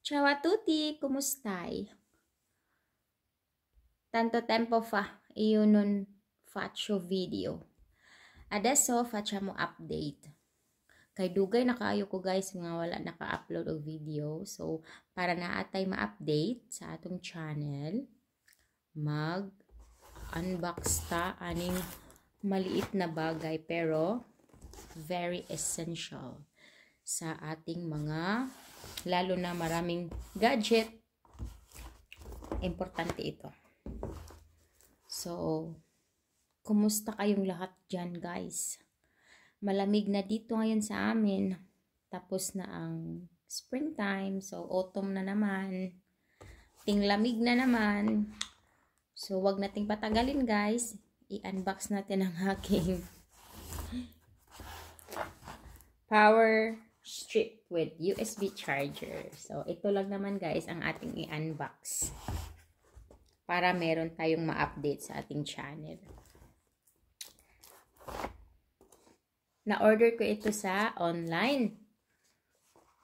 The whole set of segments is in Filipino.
Ciao a tutti, comustai? Tanto tempo fa io non faccio video. Adesso facciamo update. Kay dugay na kaayo ko guys nga wala naka-upload og video. So, para naatay ma-update sa atong channel, mag-unbox ta aning maliit na bagay pero very essential sa ating mga, lalo na maraming gadget. Importante ito. So, kumusta kayong lahat dyan guys? Malamig na dito ngayon sa amin. Tapos na ang springtime. So, autumn na naman. Tinglamig na naman. So, wag nating patagalin guys. I-unbox natin ang aking power strip with USB charger. So, ito lang naman guys ang ating i-unbox. Para meron tayong ma-update sa ating channel. Na-order ko ito sa online.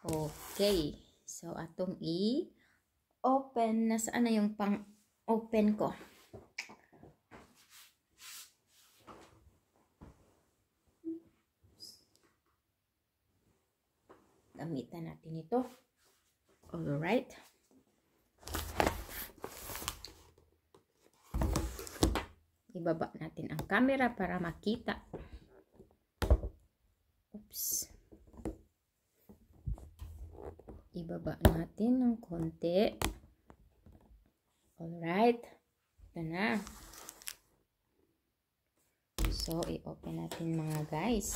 Okay. So, atong i-open. Nasaan na yung pang-open ko? Gamitan natin ito. Alright. Ibaba natin ang camera para makita. Oops. Ibaba natin ng konti. Alright. Ito na. So, i-open natin mga guys.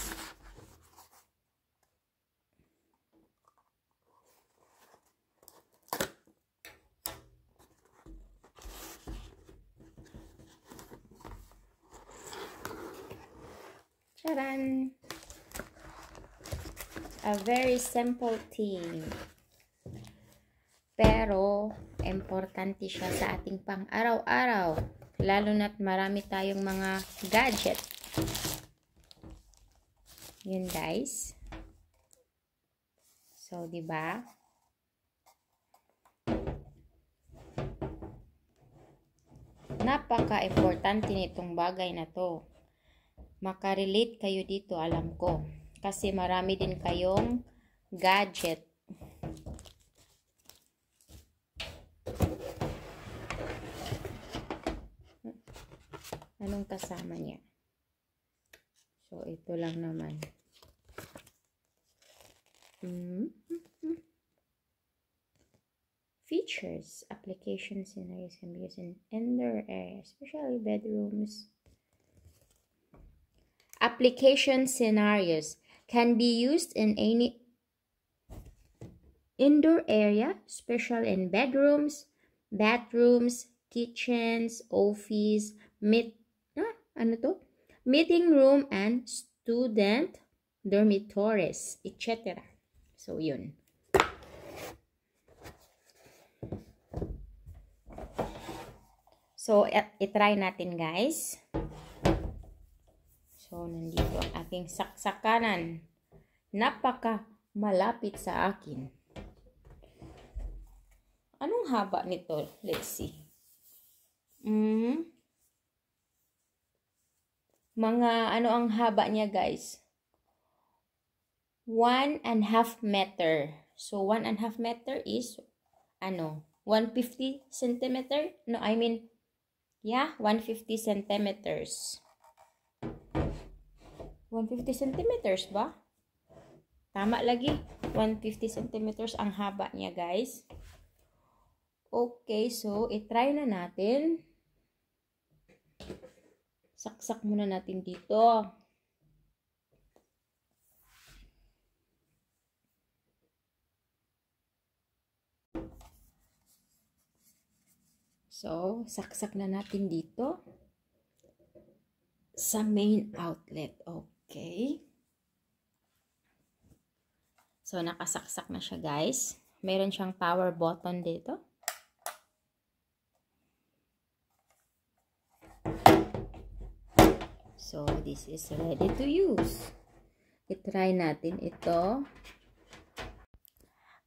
Charan! A very simple thing. Pero, importante siya sa ating pang-araw-araw. Lalo na't marami tayong mga gadget. Yun guys. So, diba? Napaka-importante nitong bagay na to. Makarelate kayo dito, alam ko. Kasi marami din kayong gadget. Anong kasama niya? So, ito lang naman. Features, application scenarios can be used in indoor areas, especially bedrooms. Application scenarios can be used in any indoor area, especially in bedrooms, bathrooms, kitchens, office, meeting room, and student dormitories, etc. So, yun. So, itry natin guys. So, nandito ang aking saksakanan. Napaka malapit sa akin. Anong haba nito? Let's see. Mga ano ang haba niya guys? 1.5 meter. So, 1.5 meter is 150 centimeter? No, I mean, yeah, 150 centimeters. 150 centimeters ba? Tama lagi. 150 centimeters ang haba niya, guys. Okay, so, itry na natin. Saksak muna natin dito. So, saksak na natin dito sa main outlet. Okay. So, nakasaksak na siya, guys. Meron siyang power button dito. So, this is ready to use. I-try natin ito.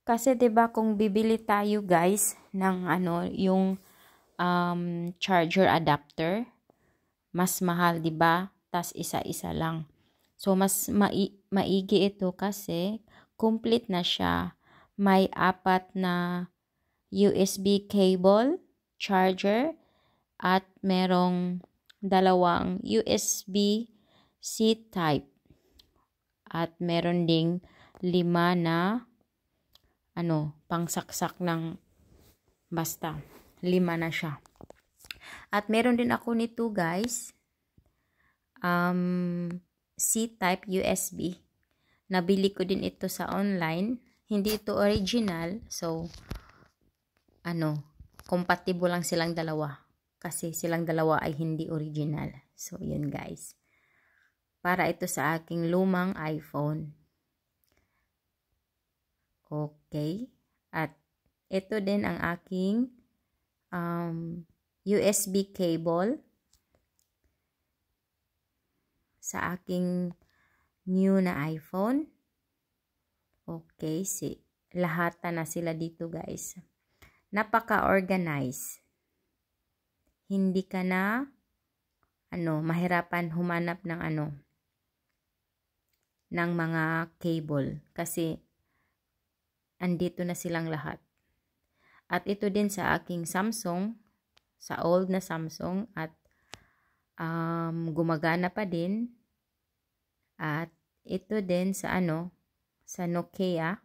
Kasi 'di ba kung bibili tayo guys ng ano, yung charger adapter, mas mahal 'di ba? Tas isa-isa lang. So mas maigi ito kasi complete na siya. May 4 na USB cable, charger, at merong 2 USB-C type. At meron ding 5 na pangsaksak ng basta. 5 na siya. At meron din ako nito guys, C-type USB. Nabili ko din ito sa online. Hindi ito original. So, compatible lang silang dalawa. Kasi silang dalawa ay hindi original. So, yun guys. Para ito sa aking lumang iPhone. Okay. At ito din ang aking USB cable sa aking new na iPhone. Okay. Lahat na sila dito guys. Napaka-organized. Hindi ka na mahirapan humanap ng ng mga cable kasi andito na silang lahat. At ito din sa aking Samsung, sa old na Samsung, at gumagana pa din. At ito din sa sa Nokia,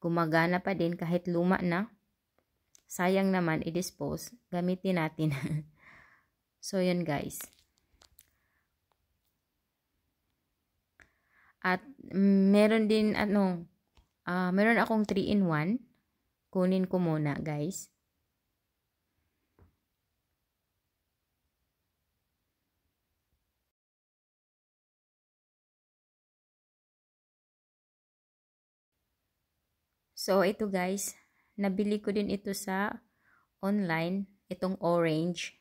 gumagana pa din kahit luma na. Sayang naman i-dispose, gamitin natin. So yun guys. At meron din meron akong 3-in-1. Kunin ko muna guys. So ito guys, nabili ko din ito sa online, itong orange.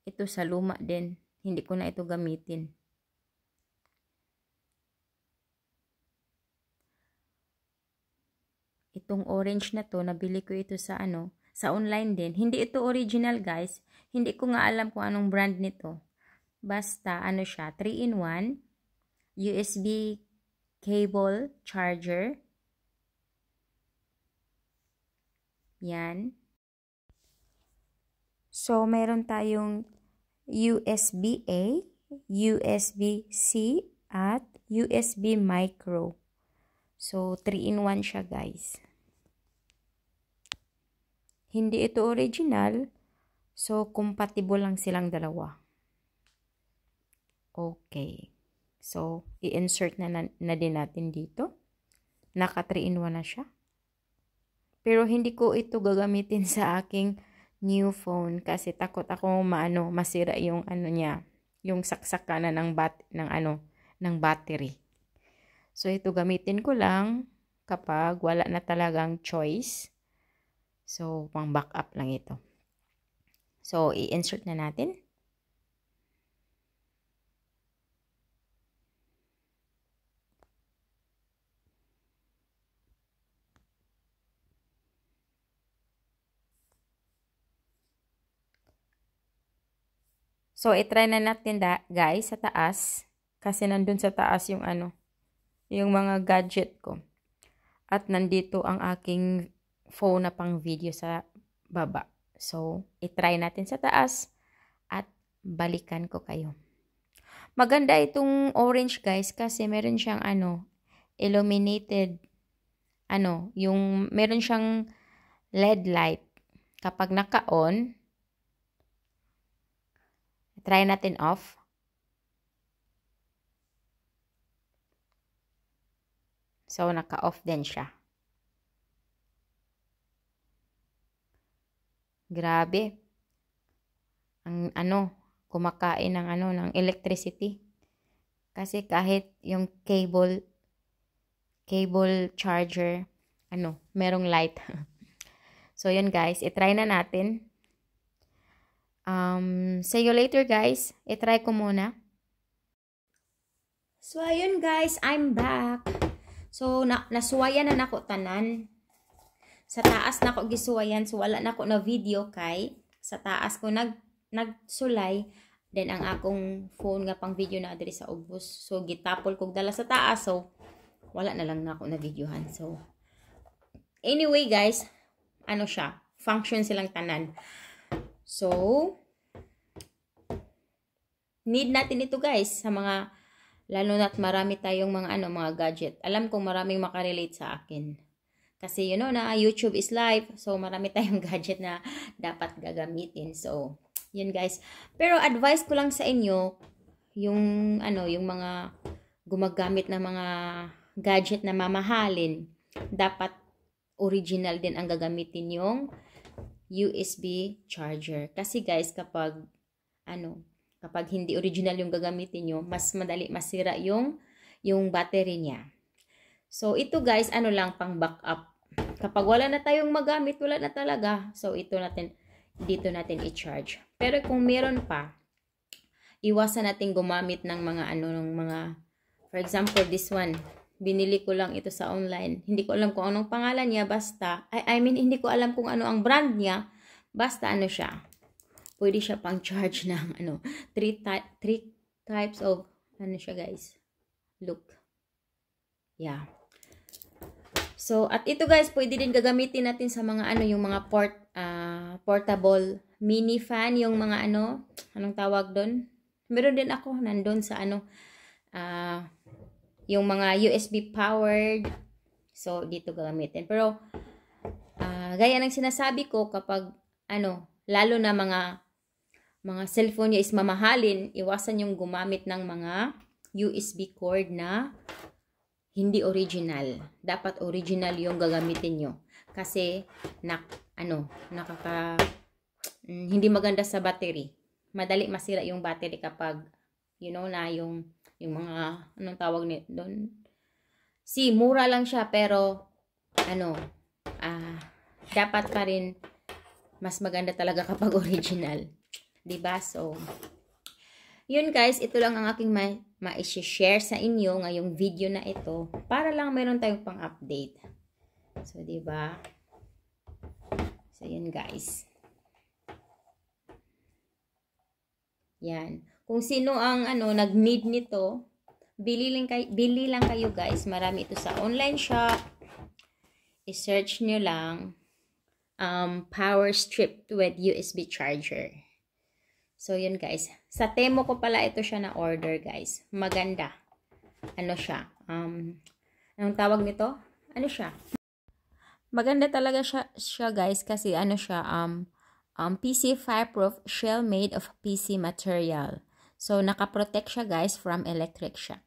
Ito sa luma din. Hindi ko na ito gamitin. Itong orange na to, nabili ko ito sa sa online din. Hindi ito original guys. Hindi ko nga alam kung anong brand nito. Basta siya, 3-in-1, USB cable, charger. Yan. So meron tayong USB-A, USB-C, at USB micro. So, 3-in-1 siya guys. Hindi ito original. So, compatible lang silang dalawa. Okay. So, i-insert na din natin dito. Naka 3-in-1 na siya. Pero hindi ko ito gagamitin sa aking new phone kasi takot ako masira yung niya, yung saksakan na ng battery. So ito gamitin ko lang kapag wala na talagang choice. So pang backup lang ito. So i-insert na natin. So, i-try na natin guys sa taas. Kasi nandun sa taas yung yung mga gadget ko. At nandito ang aking phone na pang video sa baba. So, i-try natin sa taas. At balikan ko kayo. Maganda itong orange guys kasi meron siyang illuminated yung meron siyang LED light. Kapag naka-on, try natin off. So, naka-off din siya. Grabe. Ang kumakain ng ng electricity. Kasi kahit yung cable charger, merong light. So, yun guys. I-try na natin. See you later guys. I-try ko muna. So, ayun guys, I'm back. So, nasuwayan na nako tanan. Sa taas na ko gisuwayan. So, wala na ko na video kay. Sa taas ko nagsulay. Then, ang akong phone nga pang video na adiri sa ubos. So, gitapol kog dala sa taas. So, wala na lang na ako na videohan. So, anyway guys, ano siya? Function silang tanan. So, need natin ito guys sa mga, lalo na't marami tayong mga gadget. Alam kong maraming makarelate sa akin. Kasi you know na YouTube is life. So marami tayong gadget na dapat gagamitin. So yun guys. Pero advice ko lang sa inyo yung yung mga gumagamit ng mga gadget na mamahalin, dapat original din ang gagamitin yung USB charger. Kasi guys, kapag hindi original yung gagamitin nyo, mas madali masira yung battery niya. So, ito guys, lang, pang backup. Kapag wala na tayong magamit, wala na talaga. So, dito natin i-charge. Pero kung meron pa, iwasan natin gumamit ng for example, this one. Binili ko lang ito sa online. Hindi ko alam kung anong pangalan niya, basta, hindi ko alam kung ano ang brand niya, basta siya. Pwede siya pang charge ng three types of siya guys. Look. Yeah. So, at ito guys, pwede din gagamitin natin sa mga yung mga portable mini fan, yung mga anong tawag doon? Meron din ako nandun sa yung mga USB powered. So, dito gagamitin. Pero, gaya ng sinasabi ko, kapag lalo na mga cellphone niya is mamahalin, iwasan yung gumamit ng mga USB cord na hindi original. Dapat original yung gagamitin nyo. Kasi, hindi maganda sa battery. Madali masira yung battery kapag, na yung mga, anong tawag nito doon? Mura lang siya, pero, dapat pa rin, mas maganda talaga kapag original. Diba? So, yun guys, ito lang ang aking ma-share sa inyo ngayong video na ito para lang meron tayong pang-update. So, diba? So, yun guys. Yan. Kung sino ang nag-need nito, bili lang kayo guys. Marami ito sa online shop. I-search nyo lang power strip with USB charger. So, yun guys. Sa Temo ko pala ito siya na order guys. Maganda. Siya? Anong tawag nito? Siya? Maganda talaga siya guys kasi siya? PC fireproof shell made of PC material. So, nakaprotect siya guys from electric shock.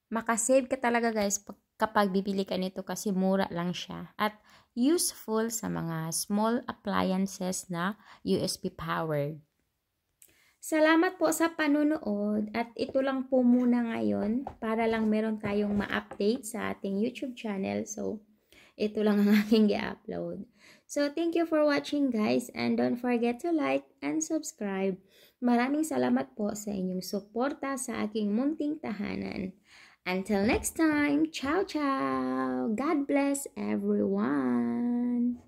Makasave ka talaga guys kapag bibili ka nito kasi mura lang siya. At useful sa mga small appliances na USB powered. Salamat po sa panunood at ito lang po muna ngayon para lang meron tayong ma-update sa ating YouTube channel. So, ito lang ang aking i-upload. So, thank you for watching guys and don't forget to like and subscribe. Maraming salamat po sa inyong suporta sa aking munting tahanan. Until next time, ciao ciao! God bless everyone!